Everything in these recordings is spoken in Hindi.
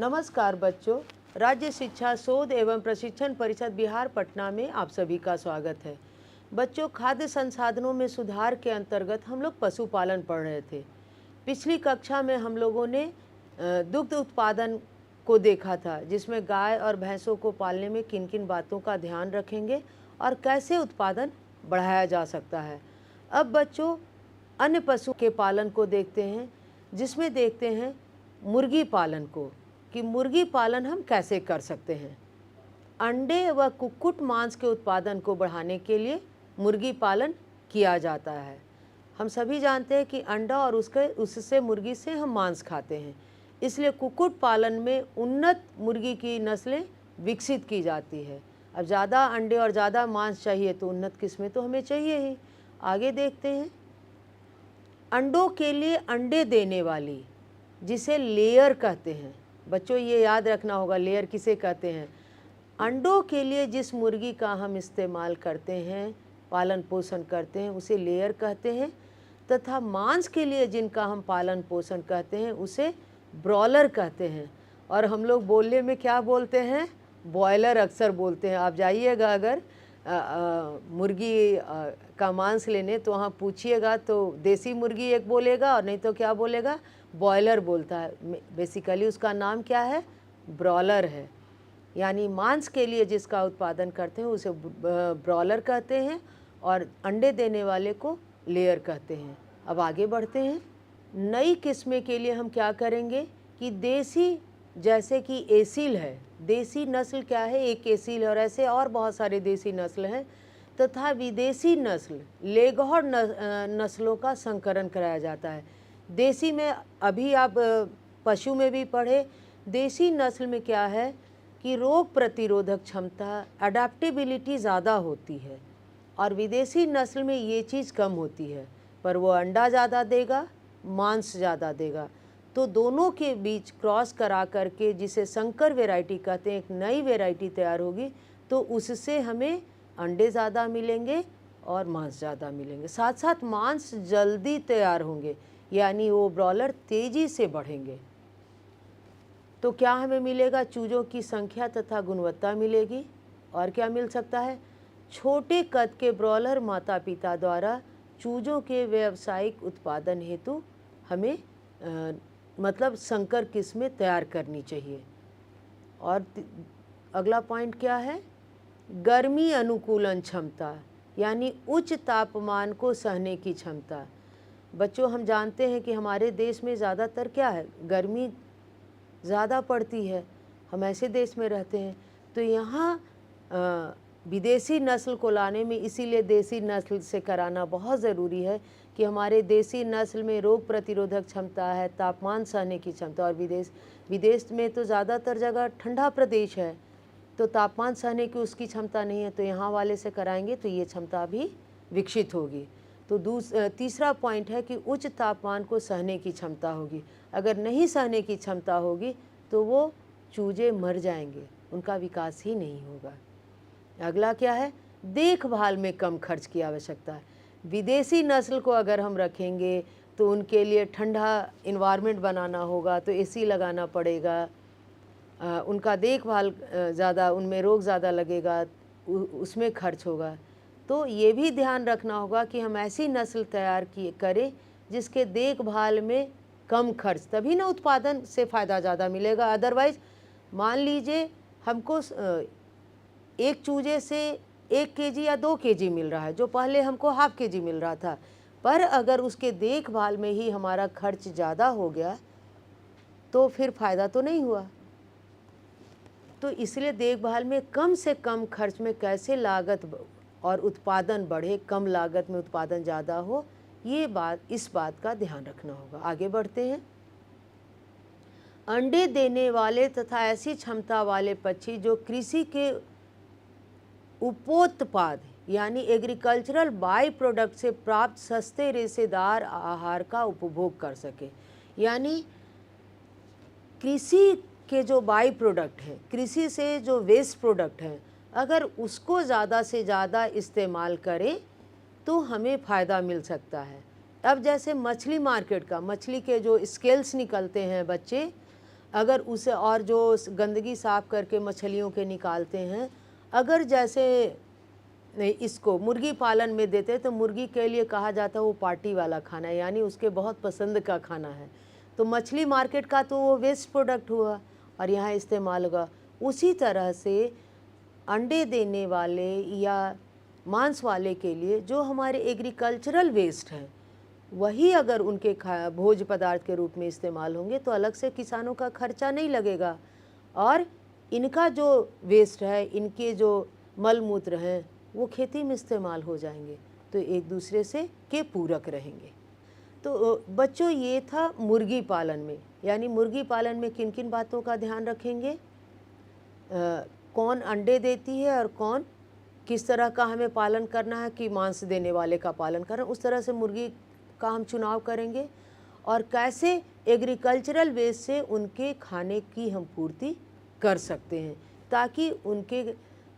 नमस्कार बच्चों, राज्य शिक्षा शोध एवं प्रशिक्षण परिषद बिहार पटना में आप सभी का स्वागत है। बच्चों, खाद्य संसाधनों में सुधार के अंतर्गत हम लोग पशुपालन पढ़ रहे थे। पिछली कक्षा में हम लोगों ने दुग्ध उत्पादन को देखा था, जिसमें गाय और भैंसों को पालने में किन किन बातों का ध्यान रखेंगे और कैसे उत्पादन बढ़ाया जा सकता है। अब बच्चों, अन्य पशु के पालन को देखते हैं, जिसमें देखते हैं मुर्गी पालन को, कि मुर्गी पालन हम कैसे कर सकते हैं। अंडे व कुक्कुट मांस के उत्पादन को बढ़ाने के लिए मुर्गी पालन किया जाता है। हम सभी जानते हैं कि अंडा और उससे मुर्गी से हम मांस खाते हैं, इसलिए कुक्कुट पालन में उन्नत मुर्गी की नस्लें विकसित की जाती है। अब ज़्यादा अंडे और ज़्यादा मांस चाहिए तो उन्नत किस्में तो हमें चाहिए ही। आगे देखते हैं, अंडों के लिए अंडे देने वाली, जिसे लेयर कहते हैं। बच्चों, ये याद रखना होगा, लेयर किसे कहते हैं। अंडों के लिए जिस मुर्गी का हम इस्तेमाल करते हैं, पालन पोषण करते हैं, उसे लेयर कहते हैं, तथा मांस के लिए जिनका हम पालन पोषण करते हैं उसे ब्रॉयलर कहते हैं। और हम लोग बोलने में क्या बोलते हैं, बॉयलर अक्सर बोलते हैं। आप जाइएगा अगर मुर्गी का मांस लेने, तो वहाँ पूछिएगा तो देसी मुर्गी एक बोलेगा, और नहीं तो क्या बोलेगा, बॉयलर बोलता है। बेसिकली उसका नाम क्या है, ब्रॉयलर है। यानी मांस के लिए जिसका उत्पादन करते हैं उसे ब्रॉयलर कहते हैं, और अंडे देने वाले को लेयर कहते हैं। अब आगे बढ़ते हैं। नई किस्में के लिए हम क्या करेंगे कि देसी, जैसे कि एसील है, देसी नस्ल क्या है, एक एसील है, और ऐसे और बहुत सारे देसी नस्ल हैं, तथा विदेशी नस्ल लेगहॉर्न नस्लों का संकरण कराया जाता है। देसी में अभी आप पशु में भी पढ़े, देसी नस्ल में क्या है कि रोग प्रतिरोधक क्षमता, अडेप्टेबिलिटी ज़्यादा होती है, और विदेशी नस्ल में ये चीज़ कम होती है, पर वो अंडा ज़्यादा देगा, मांस ज़्यादा देगा। तो दोनों के बीच क्रॉस करा करके, जिसे संकर वैरायटी कहते हैं, एक नई वैरायटी तैयार होगी, तो उससे हमें अंडे ज़्यादा मिलेंगे और मांस ज़्यादा मिलेंगे। साथ साथ मांस जल्दी तैयार होंगे, यानी वो ब्रॉयलर तेज़ी से बढ़ेंगे। तो क्या हमें मिलेगा, चूज़ों की संख्या तथा गुणवत्ता मिलेगी। और क्या मिल सकता है, छोटे कद के ब्रॉयलर माता पिता द्वारा चूज़ों के व्यावसायिक उत्पादन हेतु हमें मतलब संकर किस्में तैयार करनी चाहिए। और अगला पॉइंट क्या है, गर्मी अनुकूलन क्षमता, यानी उच्च तापमान को सहने की क्षमता। बच्चों, हम जानते हैं कि हमारे देश में ज़्यादातर क्या है, गर्मी ज़्यादा पड़ती है, हम ऐसे देश में रहते हैं। तो यहाँ विदेशी नस्ल को लाने में इसीलिए देसी नस्ल से कराना बहुत ज़रूरी है, कि हमारे देसी नस्ल में रोग प्रतिरोधक क्षमता है, तापमान सहने की क्षमता। और विदेश में तो ज़्यादातर जगह ठंडा प्रदेश है, तो तापमान सहने की उसकी क्षमता नहीं है, तो यहाँ वाले से कराएंगे तो ये क्षमता भी विकसित होगी। तो तीसरा पॉइंट है कि उच्च तापमान को सहने की क्षमता होगी। अगर नहीं सहने की क्षमता होगी तो वो चूजे मर जाएंगे, उनका विकास ही नहीं होगा। अगला क्या है, देखभाल में कम खर्च की आवश्यकता है। विदेशी नस्ल को अगर हम रखेंगे तो उनके लिए ठंडा इन्वायरमेंट बनाना होगा, तो एसी लगाना पड़ेगा, उनका देखभाल ज़्यादा, उनमें रोग ज़्यादा लगेगा, उसमें खर्च होगा। तो ये भी ध्यान रखना होगा कि हम ऐसी नस्ल तैयार करें जिसके देखभाल में कम खर्च, तभी ना उत्पादन से फ़ायदा ज़्यादा मिलेगा। अदरवाइज़ मान लीजिए हमको एक चूजे से 1 केजी या 2 केजी मिल रहा है, जो पहले हमको ½ केजी मिल रहा था, पर अगर उसके देखभाल में ही हमारा खर्च ज़्यादा हो गया तो फिर फ़ायदा तो नहीं हुआ। तो इसलिए देखभाल में कम से कम खर्च में कैसे लागत और उत्पादन बढ़े, कम लागत में उत्पादन ज़्यादा हो, इस बात का ध्यान रखना होगा। आगे बढ़ते हैं। अंडे देने वाले तथा ऐसी क्षमता वाले पक्षी जो कृषि के उपोत्पाद, यानी एग्रीकल्चरल बाई प्रोडक्ट से प्राप्त सस्ते रेशेदार आहार का उपभोग कर सके। यानी कृषि के जो बाई प्रोडक्ट है, कृषि से जो वेस्ट प्रोडक्ट है, अगर उसको ज़्यादा से ज़्यादा इस्तेमाल करें तो हमें फ़ायदा मिल सकता है। अब जैसे मछली मार्केट का, मछली के जो स्केल्स निकलते हैं बच्चे, अगर उसे और जो गंदगी साफ़ करके मछलियों के निकालते हैं, अगर जैसे नहीं इसको मुर्गी पालन में देते हैं तो मुर्गी के लिए कहा जाता है वो पार्टी वाला खाना है, यानी उसके बहुत पसंद का खाना है। तो मछली मार्केट का तो वो वेस्ट प्रोडक्ट हुआ और यहाँ इस्तेमाल होगा। उसी तरह से अंडे देने वाले या मांस वाले के लिए जो हमारे एग्रीकल्चरल वेस्ट हैं, वही अगर उनके भोज्य पदार्थ के रूप में इस्तेमाल होंगे तो अलग से किसानों का खर्चा नहीं लगेगा और इनका जो वेस्ट है, इनके जो मल मूत्र हैं, वो खेती में इस्तेमाल हो जाएंगे, तो एक दूसरे से के पूरक रहेंगे। तो बच्चों, ये था मुर्गी पालन में, यानी मुर्गी पालन में किन किन बातों का ध्यान रखेंगे, कौन अंडे देती है और कौन किस तरह का हमें पालन करना है कि मांस देने वाले का पालन करें, उस तरह से मुर्गी का हम चुनाव करेंगे और कैसे एग्रीकल्चरल वेस्ट से उनके खाने की हम पूर्ति कर सकते हैं ताकि उनके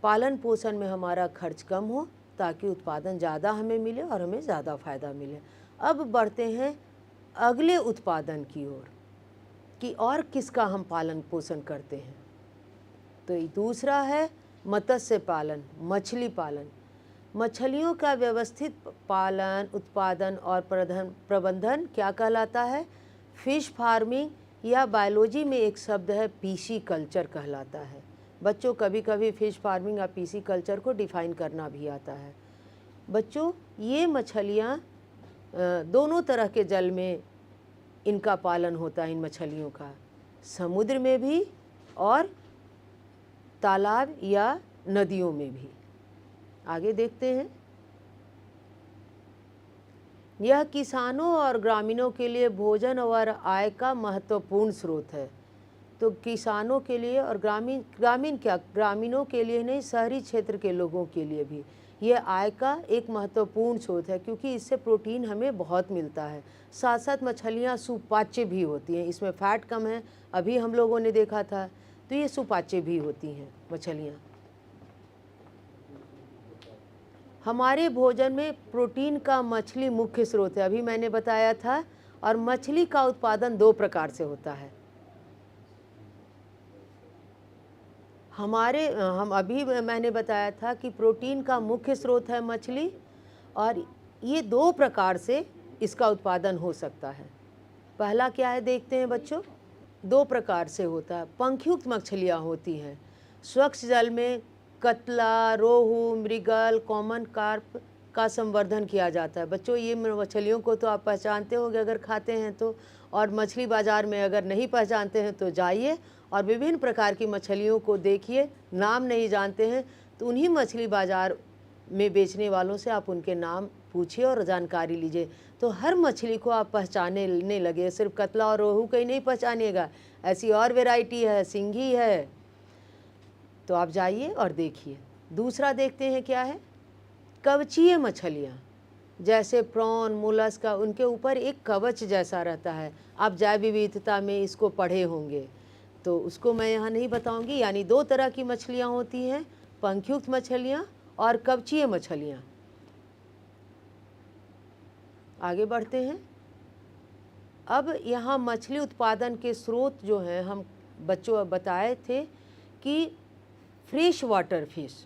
पालन पोषण में हमारा खर्च कम हो, ताकि उत्पादन ज़्यादा हमें मिले और हमें ज़्यादा फ़ायदा मिले। अब बढ़ते हैं अगले उत्पादन की ओर कि और किसका हम पालन पोषण करते हैं। तो दूसरा है मत्स्य पालन, मछली पालन। मछलियों का व्यवस्थित पालन, उत्पादन और प्रबंधन क्या कहलाता है? फिश फार्मिंग या बायोलॉजी में एक शब्द है पीसी कल्चर कहलाता है। बच्चों, कभी कभी फ़िश फार्मिंग या पीसी कल्चर को डिफ़ाइन करना भी आता है। बच्चों, ये मछलियाँ दोनों तरह के जल में इनका पालन होता है, इन मछलियों का, समुद्र में भी और तालाब या नदियों में भी। आगे देखते हैं। यह किसानों और ग्रामीणों के लिए भोजन और आय का महत्वपूर्ण स्रोत है। तो किसानों के लिए और ग्रामीणों के लिए नहीं, शहरी क्षेत्र के लोगों के लिए भी ये आय का एक महत्वपूर्ण स्रोत है, क्योंकि इससे प्रोटीन हमें बहुत मिलता है। साथ साथ मछलियाँ सुपाच्य भी होती हैं, इसमें फैट कम है, अभी हम लोगों ने देखा था, तो ये सुपाच्य भी होती हैं मछलियाँ। हमारे भोजन में प्रोटीन का मछली मुख्य स्रोत है, अभी मैंने बताया था, और मछली का उत्पादन 2 प्रकार से होता है। मैंने बताया था कि प्रोटीन का मुख्य स्रोत है मछली, और ये 2 प्रकार से इसका उत्पादन हो सकता है। पहला क्या है देखते हैं बच्चों। 2 प्रकार से होता है। पंखयुक्त मछलियाँ होती हैं, स्वच्छ जल में कतला, रोहू, मृगल, कॉमन कार्प का संवर्धन किया जाता है। बच्चों, ये मछलियों को तो आप पहचानते होंगे अगर खाते हैं तो, और मछली बाज़ार में अगर नहीं पहचानते हैं तो जाइए और विभिन्न प्रकार की मछलियों को देखिए। नाम नहीं जानते हैं तो उन्हीं मछली बाज़ार में बेचने वालों से आप उनके नाम पूछिए और जानकारी लीजिए, तो हर मछली को आप पहचानने लगे। सिर्फ कतला और रोहू को ही नहीं पहचानिएगा, ऐसी और वैरायटी है, सिंघी है, तो आप जाइए और देखिए। दूसरा देखते हैं क्या है, कवचीय मछलियाँ, जैसे प्रॉन, मोलस्का, उनके ऊपर एक कवच जैसा रहता है। आप जैव विविधता में इसको पढ़े होंगे, तो उसको मैं यहाँ नहीं बताऊंगी। यानी 2 तरह की मछलियाँ होती हैं, पंखयुक्त मछलियाँ और कवचीय मछलियाँ। आगे बढ़ते हैं। अब यहाँ मछली उत्पादन के स्रोत जो हैं, हम बच्चों बताए थे कि फ्रेश वाटर फिश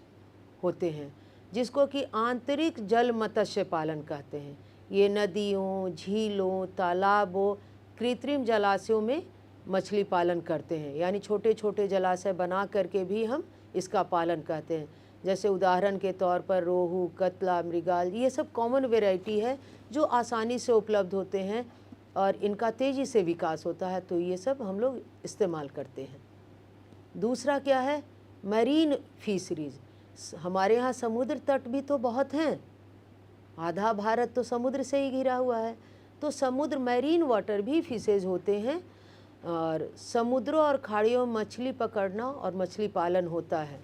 होते हैं, जिसको कि आंतरिक जल मत्स्य पालन कहते हैं। ये नदियों, झीलों, तालाबों, कृत्रिम जलाशयों में मछली पालन करते हैं, यानी छोटे छोटे जलाशय बना करके भी हम इसका पालन करते हैं। जैसे उदाहरण के तौर पर रोहू, कतला, मृगल, ये सब कॉमन वैरायटी है जो आसानी से उपलब्ध होते हैं और इनका तेज़ी से विकास होता है, तो ये सब हम लोग इस्तेमाल करते हैं। दूसरा क्या है, मैरीन फिशरीज। हमारे यहाँ समुद्र तट भी तो बहुत हैं, आधा भारत तो समुद्र से ही घिरा हुआ है, तो समुद्र मैरीन वाटर भी फिशेज होते हैं, और समुद्रों और खाड़ियों में मछली पकड़ना और मछली पालन होता है।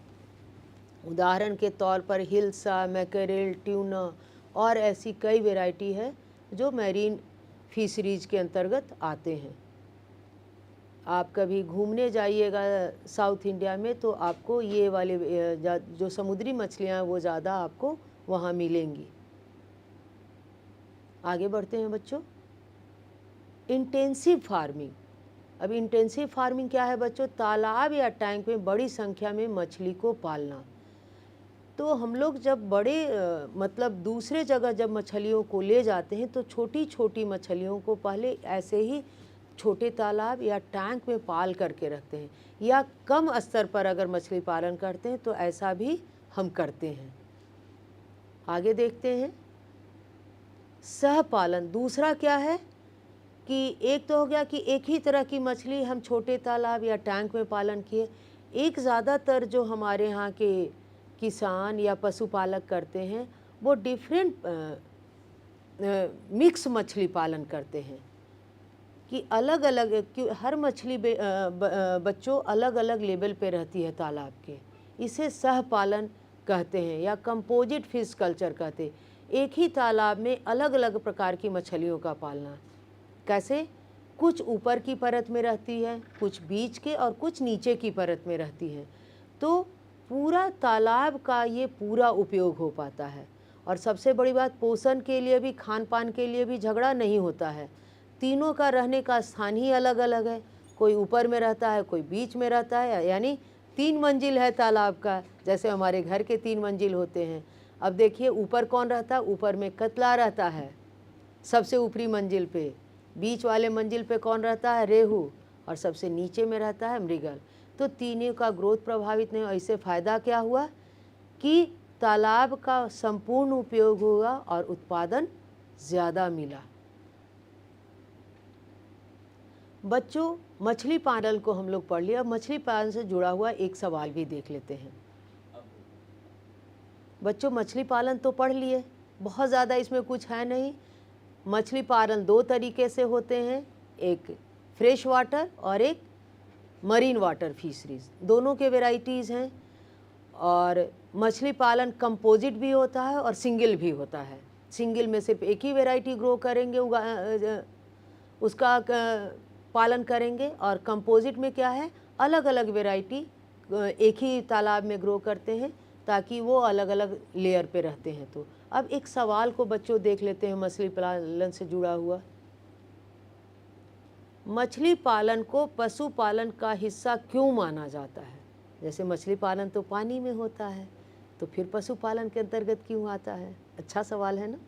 उदाहरण के तौर पर हिल्सा, मैकेरेल, ट्यूना और ऐसी कई वैरायटी है जो मैरीन फिशरीज के अंतर्गत आते हैं। आप कभी घूमने जाइएगा साउथ इंडिया में तो आपको ये वाले जो समुद्री मछलियाँ हैं वो ज़्यादा आपको वहाँ मिलेंगी। आगे बढ़ते हैं बच्चों। इंटेंसिव फार्मिंग, अब इंटेंसिव फार्मिंग क्या है बच्चों? तालाब या टैंक में बड़ी संख्या में मछली को पालना। तो हम लोग जब बड़े मतलब दूसरे जगह जब मछलियों को ले जाते हैं तो छोटी छोटी मछलियों को पहले ऐसे ही छोटे तालाब या टैंक में पाल करके रखते हैं, या कम स्तर पर अगर मछली पालन करते हैं तो ऐसा भी हम करते हैं। आगे देखते हैं सहपालन। दूसरा क्या है कि एक तो हो गया कि एक ही तरह की मछली हम छोटे तालाब या टैंक में पालन किए। एक ज़्यादातर जो हमारे यहाँ के किसान या पशुपालक करते हैं वो डिफरेंट मिक्स मछली पालन करते हैं कि अलग अलग, कि हर मछली बच्चों अलग अलग लेवल पे रहती है तालाब के। इसे सहपालन कहते हैं या कंपोजिट फिश कल्चर कहते हैं। एक ही तालाब में अलग अलग प्रकार की मछलियों का पालना। कैसे? कुछ ऊपर की परत में रहती है, कुछ बीच के और कुछ नीचे की परत में रहती है, तो पूरा तालाब का ये पूरा उपयोग हो पाता है। और सबसे बड़ी बात, पोषण के लिए भी, खान पान के लिए भी झगड़ा नहीं होता है। तीनों का रहने का स्थान ही अलग अलग है। कोई ऊपर में रहता है, कोई बीच में रहता है, यानी 3 मंजिल है तालाब का, जैसे हमारे घर के 3 मंजिल होते हैं। अब देखिए ऊपर कौन रहता है? ऊपर में कतला रहता है सबसे ऊपरी मंजिल पे। बीच वाले मंजिल पे कौन रहता है? रेहू। और सबसे नीचे में रहता है मृगल। तो तीनों का ग्रोथ प्रभावित नहीं। इससे फ़ायदा क्या हुआ कि तालाब का संपूर्ण उपयोग हुआ और उत्पादन ज़्यादा मिला। बच्चों, मछली पालन को हम लोग पढ़ लिया। मछली पालन से जुड़ा हुआ एक सवाल भी देख लेते हैं। बच्चों, मछली पालन तो पढ़ लिए, बहुत ज़्यादा इसमें कुछ है नहीं। मछली पालन 2 तरीके से होते हैं, एक फ्रेश वाटर और एक मरीन वाटर फिशरीज। दोनों के वेराइटीज़ हैं। और मछली पालन कंपोजिट भी होता है और सिंगल भी होता है। सिंगल में सिर्फ एक ही वेराइटी ग्रो करेंगे, उसका पालन करेंगे। और कंपोजिट में क्या है? अलग अलग वेराइटी एक ही तालाब में ग्रो करते हैं ताकि वो अलग अलग लेयर पे रहते हैं। तो अब एक सवाल को बच्चों देख लेते हैं मछली पालन से जुड़ा हुआ। मछली पालन को पशुपालन का हिस्सा क्यों माना जाता है? जैसे मछली पालन तो पानी में होता है, तो फिर पशुपालन के अंतर्गत क्यों आता है? अच्छा सवाल है ना।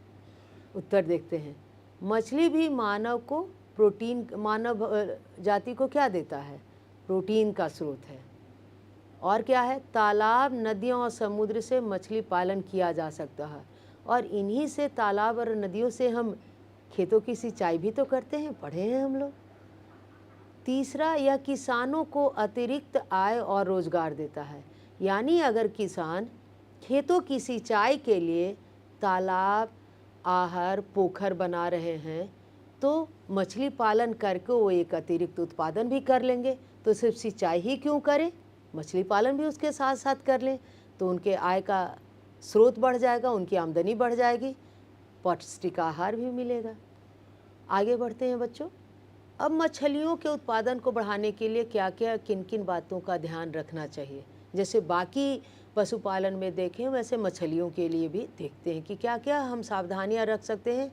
उत्तर देखते हैं। मछली भी मानव को प्रोटीन, मानव जाति को क्या देता है? प्रोटीन का स्रोत है। और क्या है? तालाब, नदियों और समुद्र से मछली पालन किया जा सकता है। और इन्हीं से, तालाब और नदियों से हम खेतों की सिंचाई भी तो करते हैं, पढ़े हैं हम लोग। तीसरा, यह किसानों को अतिरिक्त आय और रोजगार देता है। यानी अगर किसान खेतों की सिंचाई के लिए तालाब, आहर, पोखर बना रहे हैं तो मछली पालन करके वो एक अतिरिक्त उत्पादन भी कर लेंगे। तो सिर्फ सिंचाई ही क्यों करें, मछली पालन भी उसके साथ साथ कर लें, तो उनके आय का स्रोत बढ़ जाएगा, उनकी आमदनी बढ़ जाएगी, पौष्टिक आहार भी मिलेगा। आगे बढ़ते हैं बच्चों। अब मछलियों के उत्पादन को बढ़ाने के लिए क्या क्या, किन किन बातों का ध्यान रखना चाहिए? जैसे बाकी पशुपालन में देखें वैसे मछलियों के लिए भी देखते हैं कि क्या क्या हम सावधानियां रख सकते हैं।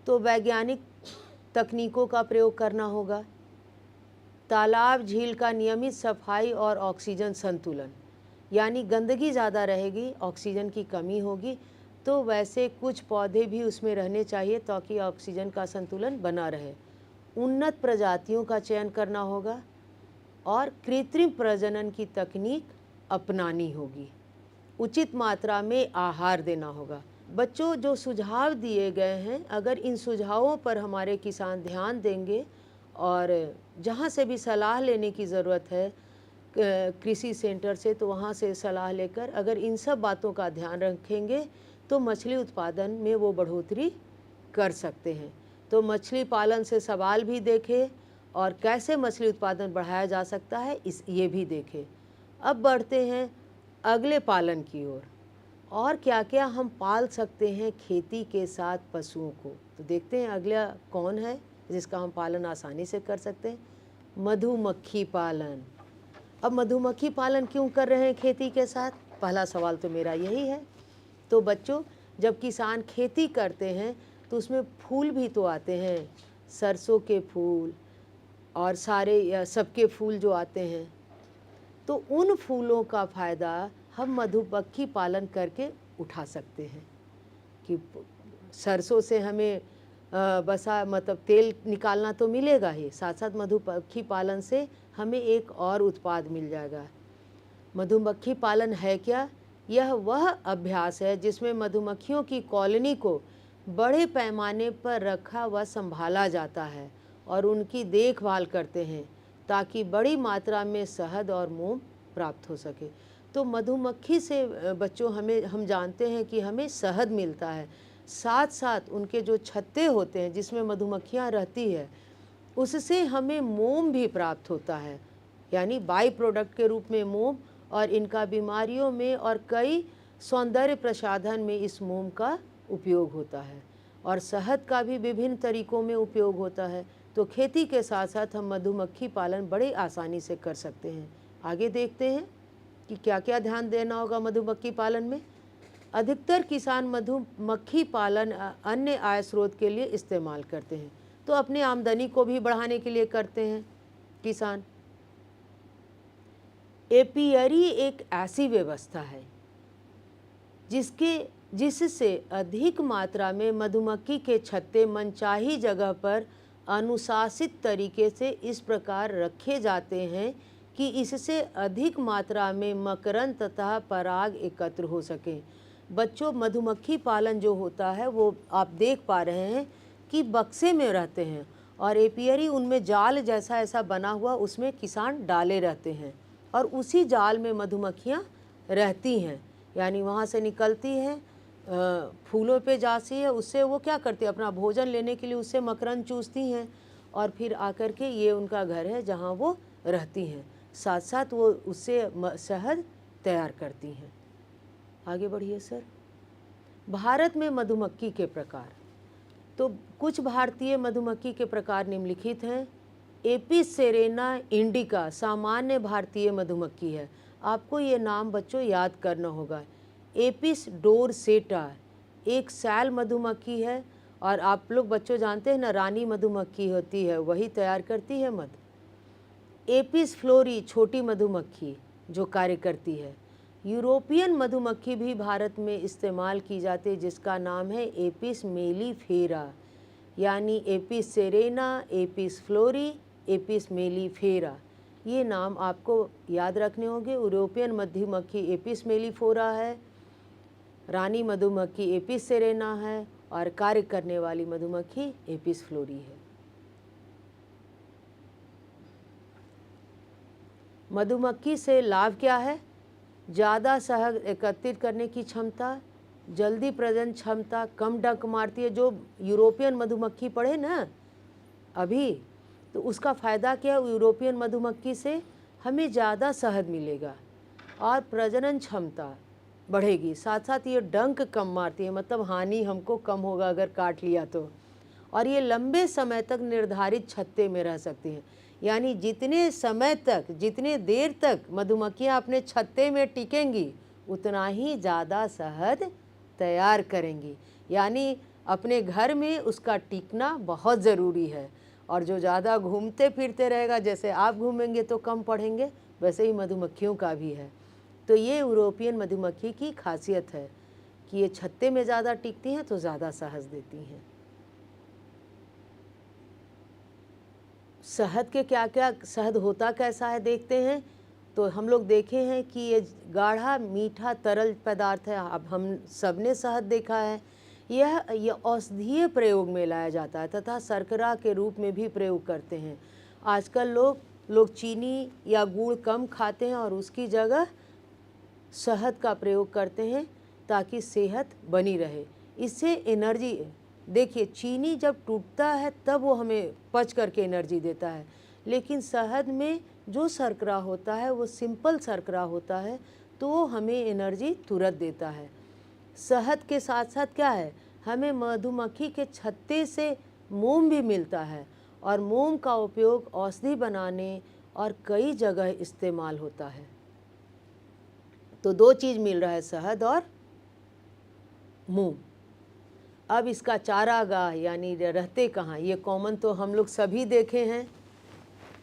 तो वैज्ञानिक तकनीकों का प्रयोग करना होगा। तालाब, झील का नियमित सफाई और ऑक्सीजन संतुलन, यानी गंदगी ज़्यादा रहेगी, ऑक्सीजन की कमी होगी, तो वैसे कुछ पौधे भी उसमें रहने चाहिए ताकि ऑक्सीजन का संतुलन बना रहे। उन्नत प्रजातियों का चयन करना होगा और कृत्रिम प्रजनन की तकनीक अपनानी होगी। उचित मात्रा में आहार देना होगा। बच्चों, जो सुझाव दिए गए हैं, अगर इन सुझावों पर हमारे किसान ध्यान देंगे और जहाँ से भी सलाह लेने की ज़रूरत है कृषि सेंटर से, तो वहाँ से सलाह लेकर अगर इन सब बातों का ध्यान रखेंगे तो मछली उत्पादन में वो बढ़ोतरी कर सकते हैं। तो मछली पालन से सवाल भी देखें और कैसे मछली उत्पादन बढ़ाया जा सकता है ये भी देखें। अब बढ़ते हैं अगले पालन की ओर। और क्या क्या हम पाल सकते हैं खेती के साथ पशुओं को, तो देखते हैं अगला कौन है जिसका हम पालन आसानी से कर सकते हैं। मधुमक्खी पालन। अब मधुमक्खी पालन क्यों कर रहे हैं खेती के साथ? पहला सवाल तो मेरा यही है। तो बच्चों, जब किसान खेती करते हैं तो उसमें फूल भी तो आते हैं, सरसों के फूल और सारे या सबके फूल जो आते हैं, तो उन फूलों का फ़ायदा हम मधुमक्खी पालन करके उठा सकते हैं कि सरसों से हमें बसा मतलब तेल निकालना तो मिलेगा ही, साथ साथ मधुमक्खी पालन से हमें एक और उत्पाद मिल जाएगा। मधुमक्खी पालन है क्या? यह वह अभ्यास है जिसमें मधुमक्खियों की कॉलोनी को बड़े पैमाने पर रखा व संभाला जाता है और उनकी देखभाल करते हैं ताकि बड़ी मात्रा में शहद और मोम प्राप्त हो सके। तो मधुमक्खी से बच्चों हम जानते हैं कि हमें शहद मिलता है, साथ साथ उनके जो छत्ते होते हैं जिसमें मधुमक्खियाँ रहती है, उससे हमें मोम भी प्राप्त होता है, यानी बाई प्रोडक्ट के रूप में मोम। और इनका बीमारियों में और कई सौंदर्य प्रसाधन में इस मोम का उपयोग होता है और शहद का भी विभिन्न तरीकों में उपयोग होता है। तो खेती के साथ साथ हम मधुमक्खी पालन बड़े आसानी से कर सकते हैं। आगे देखते हैं कि क्या क्या ध्यान देना होगा मधुमक्खी पालन में। अधिकतर किसान मधुमक्खी पालन अन्य आय स्रोत के लिए इस्तेमाल करते हैं, तो अपनी आमदनी को भी बढ़ाने के लिए करते हैं किसान। एपियरी एक ऐसी व्यवस्था है जिससे अधिक मात्रा में मधुमक्खी के छत्ते मनचाही जगह पर अनुशासित तरीके से इस प्रकार रखे जाते हैं कि इससे अधिक मात्रा में मकरंद तथा पराग एकत्र हो सके। बच्चों, मधुमक्खी पालन जो होता है वो आप देख पा रहे हैं कि बक्से में रहते हैं और एपियरी उनमें जाल जैसा ऐसा बना हुआ उसमें किसान डाले रहते हैं और उसी जाल में मधुमक्खियाँ रहती हैं, यानी वहाँ से निकलती हैं, फूलों पे जाती है, उससे वो क्या करती है, अपना भोजन लेने के लिए उससे मकरंद चूसती हैं और फिर आकर के ये उनका घर है जहाँ वो रहती हैं। साथ साथ वो उससे शहद तैयार करती हैं। आगे बढ़िए सर। भारत में मधुमक्खी के प्रकार, तो कुछ भारतीय मधुमक्खी के प्रकार निम्नलिखित हैं। एपिस सेरेना इंडिका सामान्य भारतीय मधुमक्खी है, आपको ये नाम बच्चों याद करना होगा। एपिस डोरसेटा एक सैल मधुमक्खी है और आप लोग बच्चों जानते हैं ना, रानी मधुमक्खी होती है वही तैयार करती है मध। एपिस फ्लोरी छोटी मधुमक्खी जो कार्य करती है। यूरोपियन मधुमक्खी भी भारत में इस्तेमाल की जाती है जिसका नाम है एपिस मेलिफेरा, यानी Apis cerana, Apis florea, Apis mellifera. ये नाम आपको याद रखने होंगे। यूरोपियन मधुमक्खी एपिस मेलिफेरा है, रानी मधुमक्खी एपिस सेरेना है और कार्य करने वाली मधुमक्खी एपिस फ्लोरी है। मधुमक्खी से लाभ क्या है? ज़्यादा शहद एकत्रित करने की क्षमता, जल्दी प्रजनन क्षमता, कम डंक मारती है। जो यूरोपियन मधुमक्खी पढ़े ना अभी, तो उसका फ़ायदा क्या है? यूरोपियन मधुमक्खी से हमें ज़्यादा शहद मिलेगा और प्रजनन क्षमता बढ़ेगी, साथ साथ ये डंक कम मारती है, मतलब हानि हमको कम होगा अगर काट लिया तो। और ये लंबे समय तक निर्धारित छत्ते में रह सकती हैं, यानी जितने समय तक, जितने देर तक मधुमक्खियाँ अपने छत्ते में टिकेंगी उतना ही ज़्यादा शहद तैयार करेंगी, यानी अपने घर में उसका टिकना बहुत ज़रूरी है। और जो ज़्यादा घूमते फिरते रहेगा, जैसे आप घूमेंगे तो कम पढ़ेंगे, वैसे ही मधुमक्खियों का भी है। तो ये यूरोपियन मधुमक्खी की खासियत है कि ये छत्ते में ज़्यादा टिकती हैं तो ज़्यादा शहद देती हैं। शहद के क्या क्या, शहद होता कैसा है देखते हैं। तो हम लोग देखे हैं कि ये गाढ़ा मीठा तरल पदार्थ है। अब हम सब ने शहद देखा है। यह औषधीय प्रयोग में लाया जाता है तथा शर्करा के रूप में भी प्रयोग करते हैं। आजकल लोग चीनी या गुड़ कम खाते हैं और उसकी जगह शहद का प्रयोग करते हैं ताकि सेहत बनी रहे। इससे एनर्जी, देखिए चीनी जब टूटता है तब वो हमें पच करके एनर्जी देता है, लेकिन शहद में जो शर्करा होता है वो सिंपल शर्करा होता है, तो वो हमें एनर्जी तुरंत देता है। शहद के साथ साथ क्या है, हमें मधुमक्खी के छत्ते से मोम भी मिलता है और मोम का उपयोग औषधि बनाने और कई जगह इस्तेमाल होता है। तो दो चीज़ मिल रहा है, शहद और मोम। अब इसका चारागाह यानी रहते कहाँ, ये कॉमन तो हम लोग सभी देखे हैं।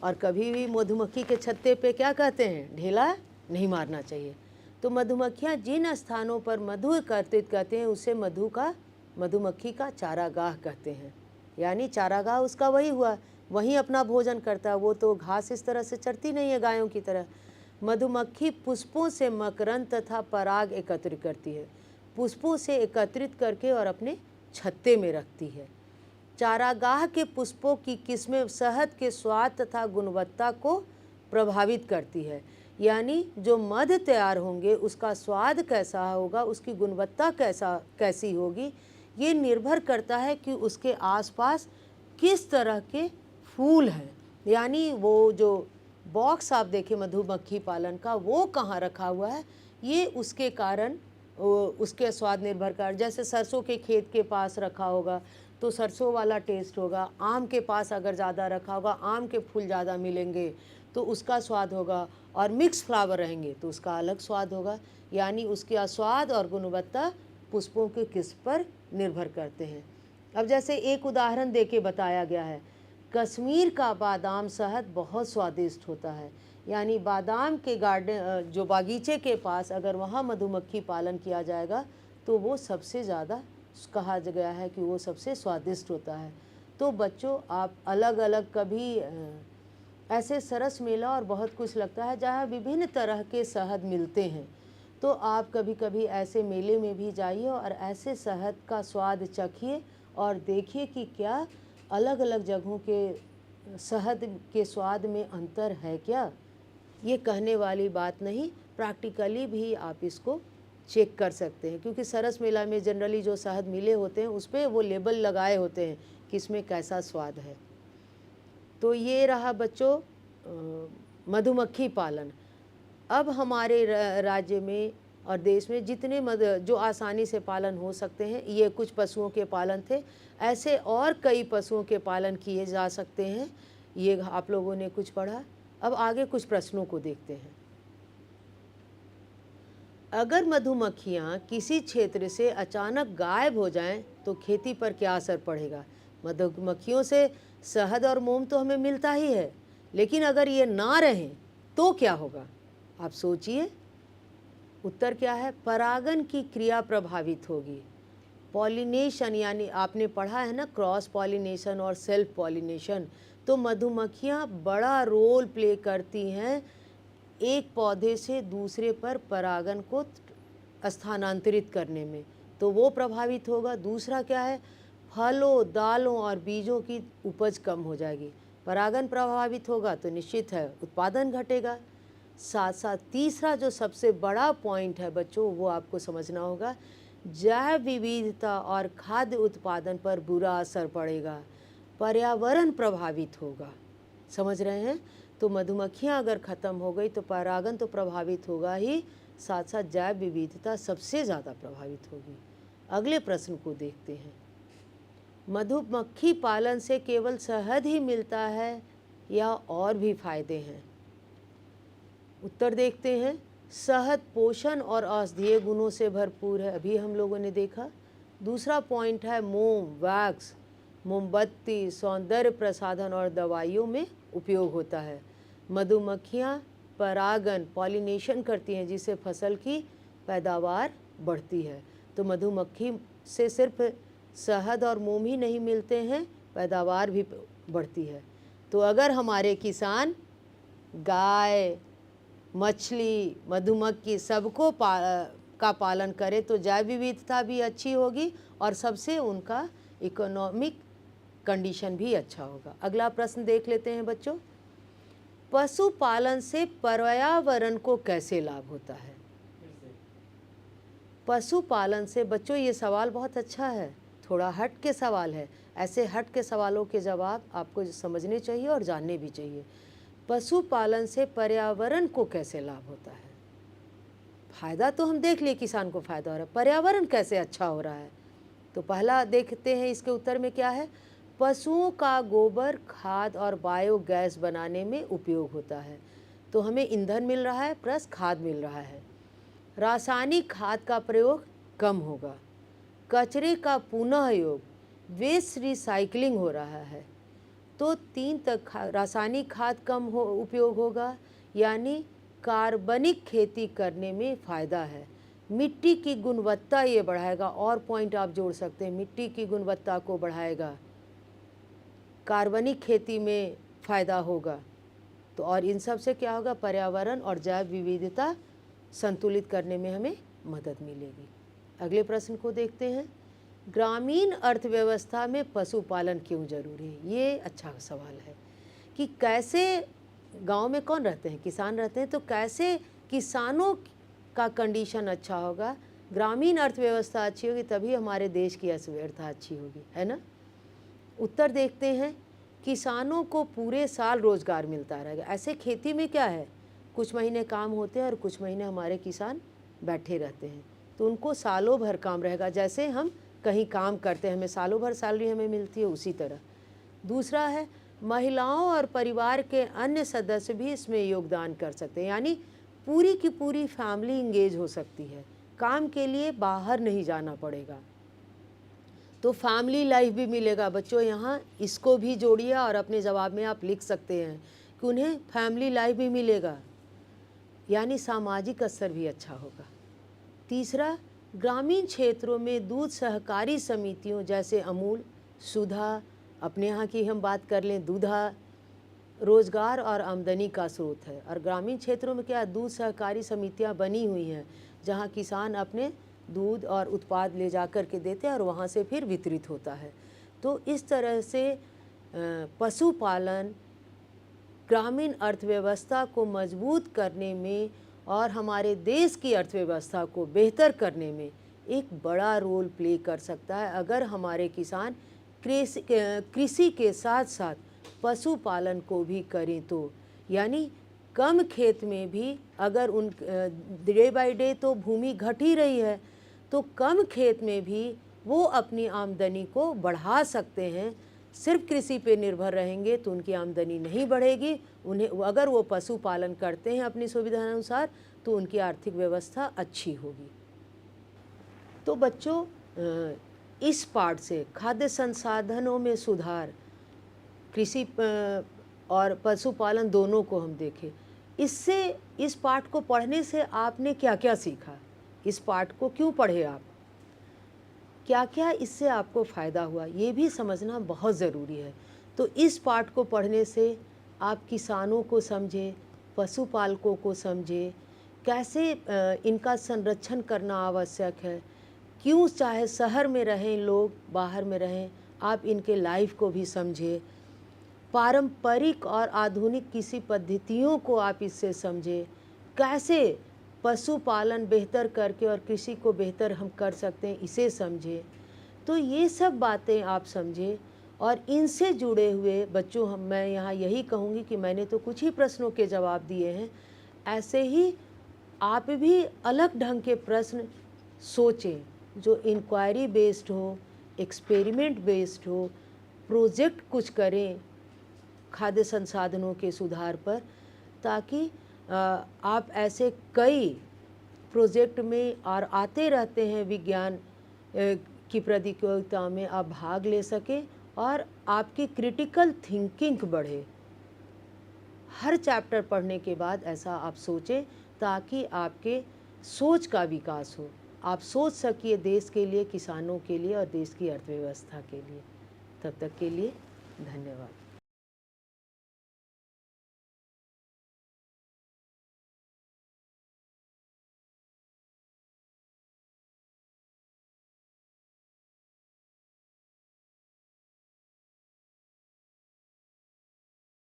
और कभी भी मधुमक्खी के छत्ते पे क्या कहते हैं, ढेला नहीं मारना चाहिए। तो मधुमक्खियाँ जिन स्थानों पर मधु एकत्रित करते हैं उसे मधुमक्खी का चारागाह कहते हैं। यानी चारागाह उसका वही हुआ, वहीं अपना भोजन करता है। वो तो घास इस तरह से चरती नहीं है गायों की तरह। मधुमक्खी पुष्पों से मकरंद तथा पराग एकत्रित करती है, पुष्पों से एकत्रित करके और अपने छत्ते में रखती है। चारागाह के पुष्पों की किस्में शहद के स्वाद तथा गुणवत्ता को प्रभावित करती है। यानी जो मध तैयार होंगे उसका स्वाद कैसा होगा, उसकी गुणवत्ता कैसी होगी, ये निर्भर करता है कि उसके आसपास किस तरह के फूल हैं। यानी वो जो बॉक्स आप देखें मधुमक्खी पालन का, वो कहाँ रखा हुआ है, ये उसके कारण उसके स्वाद निर्भर कर। जैसे सरसों के खेत के पास रखा होगा तो सरसों वाला टेस्ट होगा, आम के पास अगर ज़्यादा रखा होगा, आम के फूल ज़्यादा मिलेंगे तो उसका स्वाद होगा, और मिक्स फ्लावर रहेंगे तो उसका अलग स्वाद होगा। यानी उसका स्वाद और गुणवत्ता पुष्पों के किस्म पर निर्भर करते हैं। अब जैसे एक उदाहरण देके बताया गया है, कश्मीर का बादाम शहद बहुत स्वादिष्ट होता है। यानी बादाम के गार्डन जो बागीचे के पास अगर वहाँ मधुमक्खी पालन किया जाएगा तो वो सबसे ज़्यादा कहा गया है कि वो सबसे स्वादिष्ट होता है। तो बच्चों, आप अलग अलग कभी ऐसे सरस मेला और बहुत कुछ लगता है जहाँ विभिन्न तरह के शहद मिलते हैं, तो आप कभी कभी ऐसे मेले में भी जाइए और ऐसे शहद का स्वाद चखिए और देखिए कि क्या अलग अलग जगहों के शहद के स्वाद में अंतर है क्या। ये कहने वाली बात नहीं, प्रैक्टिकली भी आप इसको चेक कर सकते हैं, क्योंकि सरस मेला में जनरली जो शहद मिले होते हैं उस पर वो लेबल लगाए होते हैं कि इसमें कैसा स्वाद है। तो ये रहा बच्चों मधुमक्खी पालन। अब हमारे राज्य में और देश में जितने जो आसानी से पालन हो सकते हैं, ये कुछ पशुओं के पालन थे। ऐसे और कई पशुओं के पालन किए जा सकते हैं, ये आप लोगों ने कुछ पढ़ा। अब आगे कुछ प्रश्नों को देखते हैं। अगर मधुमक्खियाँ किसी क्षेत्र से अचानक गायब हो जाएं तो खेती पर क्या असर पड़ेगा। मधुमक्खियों से शहद और मोम तो हमें मिलता ही है, लेकिन अगर ये ना रहें तो क्या होगा, आप सोचिए। उत्तर क्या है, परागन की क्रिया प्रभावित होगी। पॉलिनेशन, यानी आपने पढ़ा है ना क्रॉस पॉलिनेशन और सेल्फ पॉलिनेशन, तो मधुमक्खियाँ बड़ा रोल प्ले करती हैं एक पौधे से दूसरे पर परागन को स्थानांतरित करने में, तो वो प्रभावित होगा। दूसरा क्या है, फलों, दालों और बीजों की उपज कम हो जाएगी। परागन प्रभावित होगा तो निश्चित है उत्पादन घटेगा। साथ साथ तीसरा जो सबसे बड़ा पॉइंट है बच्चों, वो आपको समझना होगा, जैव विविधता और खाद्य उत्पादन पर बुरा असर पड़ेगा, पर्यावरण प्रभावित होगा। समझ रहे हैं। तो मधुमक्खियाँ अगर ख़त्म हो गई तो परागन तो प्रभावित होगा ही, साथ साथ जैव विविधता सबसे ज़्यादा प्रभावित होगी। अगले प्रश्न को देखते हैं। मधुमक्खी पालन से केवल शहद ही मिलता है या और भी फायदे हैं। उत्तर देखते हैं। शहद पोषण और औषधीय गुणों से भरपूर है, अभी हम लोगों ने देखा। दूसरा पॉइंट है मोम, वैक्स, मोमबत्ती, सौंदर्य प्रसाधन और दवाइयों में उपयोग होता है। मधुमक्खियाँ परागन, पॉलिनेशन करती हैं जिससे फसल की पैदावार बढ़ती है। तो मधुमक्खी से सिर्फ शहद और मोम ही नहीं मिलते हैं, पैदावार भी बढ़ती है। तो अगर हमारे किसान गाय, मछली, मधुमक्खी सबको का पालन करें तो जैव विविधता भी अच्छी होगी और सबसे उनका इकोनॉमिक कंडीशन भी अच्छा होगा। अगला प्रश्न देख लेते हैं बच्चों। पशुपालन से पर्यावरण को कैसे लाभ होता है। पशुपालन से बच्चों, ये सवाल बहुत अच्छा है, थोड़ा हट के सवाल है। ऐसे हट के सवालों के जवाब आपको समझने चाहिए और जानने भी चाहिए। पशुपालन से पर्यावरण को कैसे लाभ होता है। फ़ायदा तो हम देख लिए, किसान को फ़ायदा हो रहा है, पर्यावरण कैसे अच्छा हो रहा है। तो पहला देखते हैं इसके उत्तर में क्या है। पशुओं का गोबर खाद और बायोगैस बनाने में उपयोग होता है, तो हमें ईंधन मिल रहा है प्लस खाद मिल रहा है। रासायनिक खाद का प्रयोग कम होगा। कचरे का पुनः योग, वेस्ट रिसाइकलिंग हो रहा है। तो 3 तक रासायनिक खाद कम हो उपयोग होगा, यानी कार्बनिक खेती करने में फ़ायदा है। मिट्टी की गुणवत्ता ये बढ़ाएगा, और पॉइंट आप जोड़ सकते हैं, मिट्टी की गुणवत्ता को बढ़ाएगा, कार्बनिक खेती में फ़ायदा होगा। तो और इन सब से क्या होगा, पर्यावरण और जैव विविधता संतुलित करने में हमें मदद मिलेगी। अगले प्रश्न को देखते हैं, ग्रामीण अर्थव्यवस्था में पशुपालन क्यों जरूरी है? ये अच्छा सवाल है कि कैसे गांव में कौन रहते हैं, किसान रहते हैं, तो कैसे किसानों का कंडीशन अच्छा होगा, ग्रामीण अर्थव्यवस्था अच्छी होगी, तभी हमारे देश की अर्थव्यवस्था अच्छी होगी, है ना। उत्तर देखते हैं, किसानों को पूरे साल रोजगार मिलता रहेगा। ऐसे खेती में क्या है, कुछ महीने काम होते हैं और कुछ महीने हमारे किसान बैठे रहते हैं, तो उनको सालों भर काम रहेगा। जैसे हम कहीं काम करते हैं, हमें सालों भर सैलरी हमें मिलती है, उसी तरह। दूसरा है, महिलाओं और परिवार के अन्य सदस्य भी इसमें योगदान कर सकते हैं, यानी पूरी की पूरी फैमिली इंगेज हो सकती है, काम के लिए बाहर नहीं जाना पड़ेगा, तो फैमिली लाइफ भी मिलेगा। बच्चों यहाँ इसको भी जोड़िए और अपने जवाब में आप लिख सकते हैं कि उन्हें फैमिली लाइफ भी मिलेगा, यानी सामाजिक स्तर भी अच्छा होगा। तीसरा, ग्रामीण क्षेत्रों में दूध सहकारी समितियों जैसे अमूल, सुधा, अपने यहाँ की हम बात कर लें दूधा, रोजगार और आमदनी का स्रोत है। और ग्रामीण क्षेत्रों में क्या, दूध सहकारी समितियाँ बनी हुई हैं, जहाँ किसान अपने दूध और उत्पाद ले जा कर के देते हैं और वहाँ से फिर वितरित होता है। तो इस तरह से पशुपालन ग्रामीण अर्थव्यवस्था को मजबूत करने में और हमारे देश की अर्थव्यवस्था को बेहतर करने में एक बड़ा रोल प्ले कर सकता है, अगर हमारे किसान कृषि के साथ साथ पशुपालन को भी करें तो। यानी कम खेत में भी अगर उन डे बाय डे तो भूमि घट ही रही है, तो कम खेत में भी वो अपनी आमदनी को बढ़ा सकते हैं। सिर्फ कृषि पे निर्भर रहेंगे तो उनकी आमदनी नहीं बढ़ेगी। उन्हें अगर वो पशुपालन करते हैं अपनी सुविधा अनुसार, तो उनकी आर्थिक व्यवस्था अच्छी होगी। तो बच्चों, इस पाठ से खाद्य संसाधनों में सुधार, कृषि और पशुपालन दोनों को हम देखें। इससे, इस पाठ को पढ़ने से आपने क्या क्या सीखा, इस पाठ को क्यों पढ़े आप, क्या क्या इससे आपको फ़ायदा हुआ, ये भी समझना बहुत ज़रूरी है। तो इस पाठ को पढ़ने से आप किसानों को समझे, पशुपालकों को समझे, कैसे इनका संरक्षण करना आवश्यक है, क्यों चाहे शहर में रहें लोग, बाहर में रहें, आप इनके लाइफ को भी समझे, पारंपरिक और आधुनिक कृषि पद्धतियों को आप इससे समझे, कैसे पशुपालन बेहतर करके और कृषि को बेहतर हम कर सकते हैं, इसे समझे। तो ये सब बातें आप समझे और इनसे जुड़े हुए बच्चों, मैं यहाँ यही कहूँगी कि मैंने तो कुछ ही प्रश्नों के जवाब दिए हैं, ऐसे ही आप भी अलग ढंग के प्रश्न सोचें जो इंक्वायरी बेस्ड हो, एक्सपेरिमेंट बेस्ड हो, प्रोजेक्ट कुछ करें खाद्य संसाधनों के सुधार पर, ताकि आप ऐसे कई प्रोजेक्ट में और आते रहते हैं विज्ञान की प्रतियोगिता में, आप भाग ले सकें और आपकी क्रिटिकल थिंकिंग बढ़े। हर चैप्टर पढ़ने के बाद ऐसा आप सोचें ताकि आपके सोच का विकास हो, आप सोच सकिए देश के लिए, किसानों के लिए और देश की अर्थव्यवस्था के लिए। तब तक के लिए धन्यवाद।